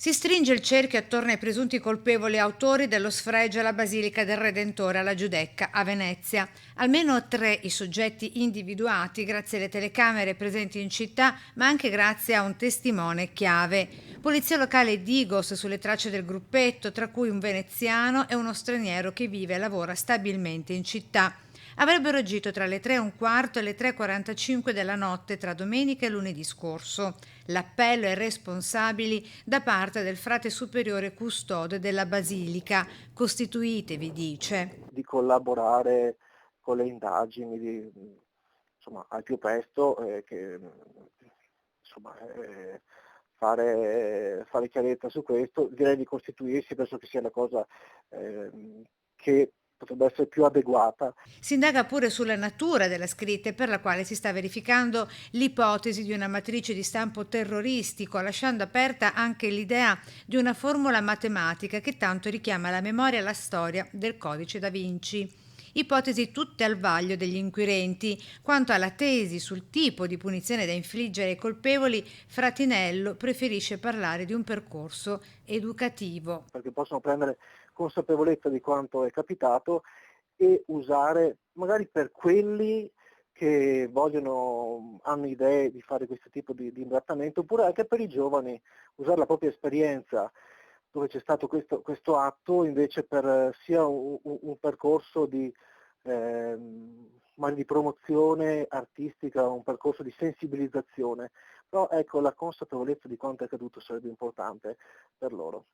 Si stringe il cerchio attorno ai presunti colpevoli autori dello sfregio alla Basilica del Redentore alla Giudecca a Venezia. Almeno tre i soggetti individuati grazie alle telecamere presenti in città, ma anche grazie a un testimone chiave. Polizia locale Digos sulle tracce del gruppetto, tra cui un veneziano e uno straniero che vive e lavora stabilmente in città. Avrebbero agito tra le 3:15 e le 3:45 della notte tra domenica e lunedì scorso. L'appello ai responsabili da parte del frate superiore custode della Basilica. Costituitevi, dice. Di collaborare con le indagini, insomma, al più presto, insomma, fare chiarezza su questo. Direi di costituirsi, penso che sia la cosa che potrebbe essere più adeguata. Si indaga pure sulla natura della scritta per la quale si sta verificando l'ipotesi di una matrice di stampo terroristico, lasciando aperta anche l'idea di una formula matematica che tanto richiama la memoria e la storia del codice da Vinci. Ipotesi tutte al vaglio degli inquirenti. Quanto alla tesi sul tipo di punizione da infliggere ai colpevoli, Fratinello preferisce parlare di un percorso educativo. Perché possono prendere consapevolezza di quanto è capitato e usare, magari per quelli che hanno idee di fare questo tipo di imbrattamento, oppure anche per i giovani, usare la propria esperienza dove c'è stato questo atto invece per sia un percorso magari di promozione artistica, un percorso di sensibilizzazione, però ecco la consapevolezza di quanto è accaduto sarebbe importante per loro.